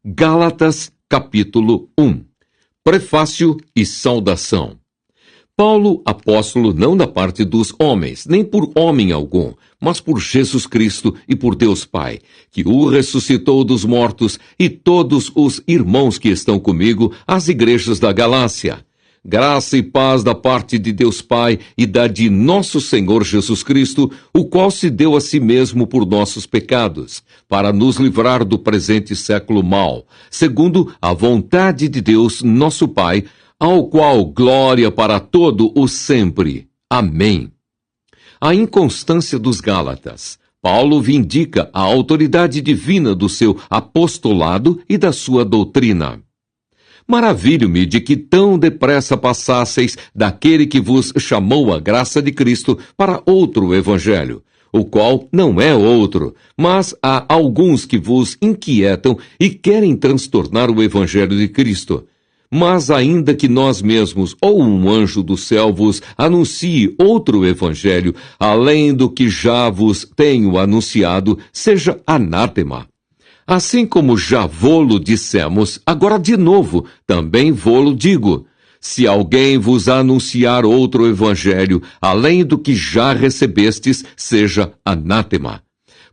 Gálatas, capítulo 1. Prefácio e saudação. Paulo, apóstolo não da parte dos homens, nem por homem algum, mas por Jesus Cristo e por Deus Pai, que o ressuscitou dos mortos, e todos os irmãos que estão comigo, às igrejas da Galácia. Graça e paz da parte de Deus Pai e da de nosso Senhor Jesus Cristo, o qual se deu a si mesmo por nossos pecados, para nos livrar do presente século mau, segundo a vontade de Deus, nosso Pai, ao qual glória para todo o sempre. Amém. A inconstância dos Gálatas. Paulo vindica a autoridade divina do seu apostolado e da sua doutrina. Maravilho-me de que tão depressa passasseis daquele que vos chamou a graça de Cristo para outro evangelho, o qual não é outro, mas há alguns que vos inquietam e querem transtornar o evangelho de Cristo. Mas ainda que nós mesmos ou um anjo do céu vos anuncie outro evangelho, além do que já vos tenho anunciado, seja anátema. Assim como já vô-lo dissemos, agora de novo, também vô-lo digo. Se alguém vos anunciar outro evangelho, além do que já recebestes, seja anátema.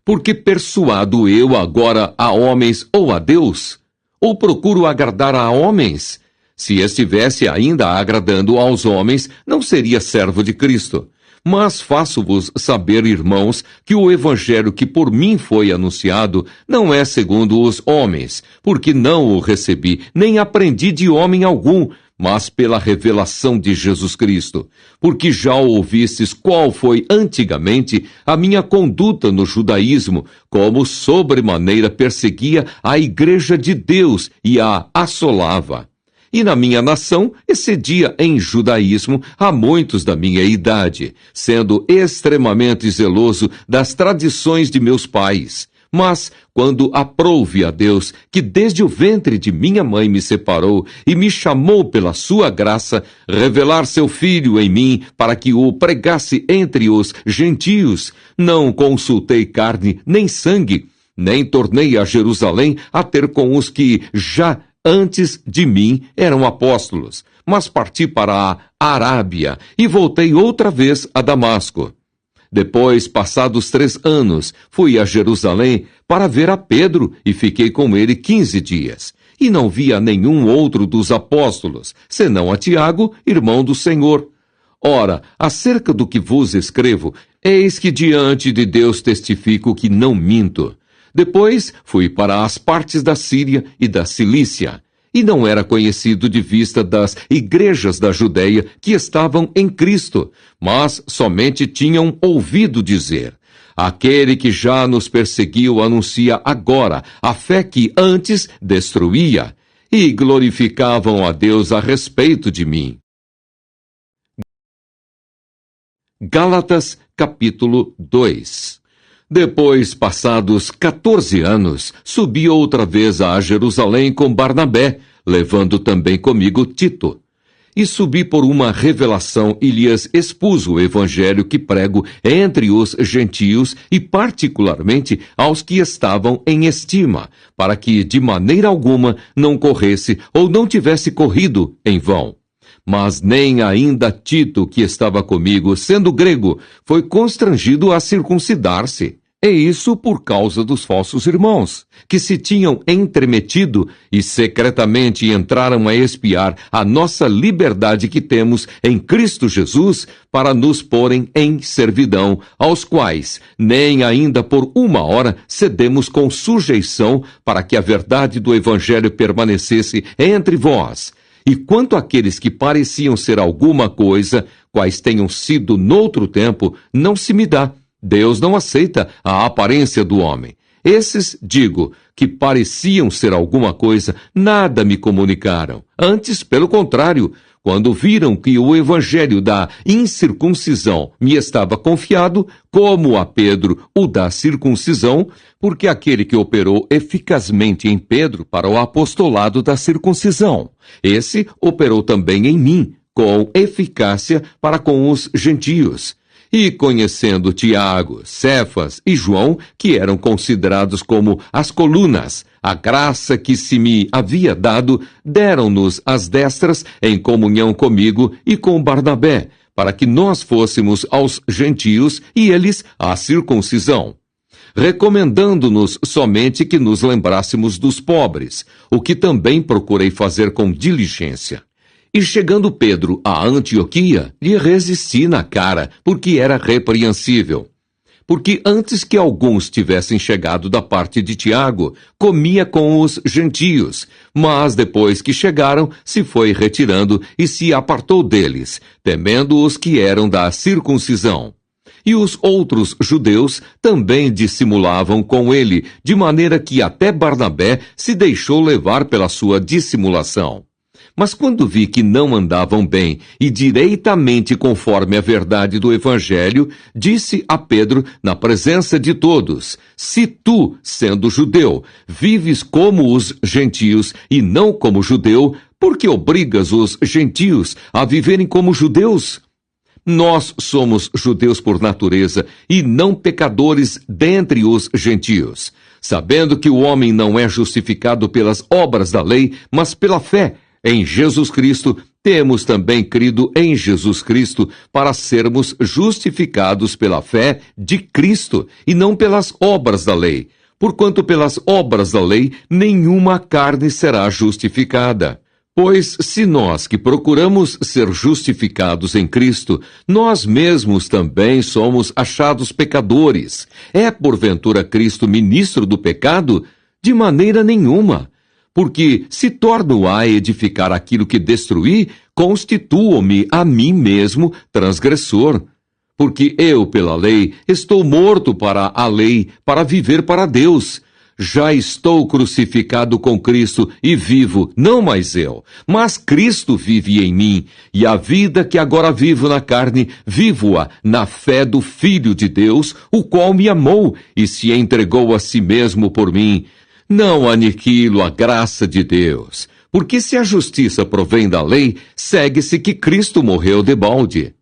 Porque persuado eu agora a homens ou a Deus? Ou procuro agradar a homens? Se estivesse ainda agradando aos homens, não seria servo de Cristo. Mas faço-vos saber, irmãos, que o evangelho que por mim foi anunciado não é segundo os homens, porque não o recebi, nem aprendi de homem algum, mas pela revelação de Jesus Cristo. Porque já ouvistes qual foi antigamente a minha conduta no judaísmo, como sobremaneira perseguia a igreja de Deus e a assolava. E na minha nação excedia em judaísmo a muitos da minha idade, sendo extremamente zeloso das tradições de meus pais. Mas, quando aprouve a Deus, que desde o ventre de minha mãe me separou e me chamou pela sua graça, revelar seu Filho em mim para que o pregasse entre os gentios, não consultei carne nem sangue, nem tornei a Jerusalém a ter com os que já antes de mim eram apóstolos, mas parti para a Arábia e voltei outra vez a Damasco. Depois, passados 3 anos, fui a Jerusalém para ver a Pedro e fiquei com ele 15 dias. E não vi a nenhum outro dos apóstolos, senão a Tiago, irmão do Senhor. Ora, acerca do que vos escrevo, eis que diante de Deus testifico que não minto. Depois fui para as partes da Síria e da Cilícia, e não era conhecido de vista das igrejas da Judéia que estavam em Cristo, mas somente tinham ouvido dizer: aquele que já nos perseguiu anuncia agora a fé que antes destruía, e glorificavam a Deus a respeito de mim. Gálatas, capítulo 2. Depois, passados 14 anos, subi outra vez a Jerusalém com Barnabé, levando também comigo Tito. E subi por uma revelação e lhes expus o evangelho que prego entre os gentios e particularmente aos que estavam em estima, para que de maneira alguma não corresse ou não tivesse corrido em vão. Mas nem ainda Tito, que estava comigo, sendo grego, foi constrangido a circuncidar-se. E isso por causa dos falsos irmãos, que se tinham entremetido e secretamente entraram a espiar a nossa liberdade que temos em Cristo Jesus para nos porem em servidão, aos quais nem ainda por 1 hora cedemos com sujeição para que a verdade do Evangelho permanecesse entre vós. E quanto àqueles que pareciam ser alguma coisa, quais tenham sido noutro tempo, não se me dá. Deus não aceita a aparência do homem. Esses, digo, que pareciam ser alguma coisa, nada me comunicaram. Antes, pelo contrário, quando viram que o evangelho da incircuncisão me estava confiado, como a Pedro o da circuncisão, porque aquele que operou eficazmente em Pedro para o apostolado da circuncisão, esse operou também em mim, com eficácia para com os gentios. E conhecendo Tiago, Cefas e João, que eram considerados como as colunas, a graça que se me havia dado, deram-nos as destras em comunhão comigo e com Barnabé, para que nós fôssemos aos gentios e eles à circuncisão, recomendando-nos somente que nos lembrássemos dos pobres, o que também procurei fazer com diligência. E chegando Pedro a Antioquia, lhe resisti na cara, porque era repreensível. Porque antes que alguns tivessem chegado da parte de Tiago, comia com os gentios, mas depois que chegaram, se foi retirando e se apartou deles, temendo os que eram da circuncisão. E os outros judeus também dissimulavam com ele, de maneira que até Barnabé se deixou levar pela sua dissimulação. Mas quando vi que não andavam bem e direitamente conforme a verdade do Evangelho, disse a Pedro, na presença de todos: se tu, sendo judeu, vives como os gentios e não como judeu, por que obrigas os gentios a viverem como judeus? Nós somos judeus por natureza e não pecadores dentre os gentios, sabendo que o homem não é justificado pelas obras da lei, mas pela fé. Em Jesus Cristo, temos também crido em Jesus Cristo para sermos justificados pela fé de Cristo e não pelas obras da lei, porquanto pelas obras da lei nenhuma carne será justificada. Pois se nós que procuramos ser justificados em Cristo, nós mesmos também somos achados pecadores, é porventura Cristo ministro do pecado? De maneira nenhuma. Porque se torno a edificar aquilo que destruí, constituo-me a mim mesmo transgressor. Porque eu, pela lei, estou morto para a lei, para viver para Deus. Já estou crucificado com Cristo e vivo, não mais eu, mas Cristo vive em mim, e a vida que agora vivo na carne, vivo-a na fé do Filho de Deus, o qual me amou e se entregou a si mesmo por mim. Não aniquilo a graça de Deus, porque se a justiça provém da lei, segue-se que Cristo morreu debalde.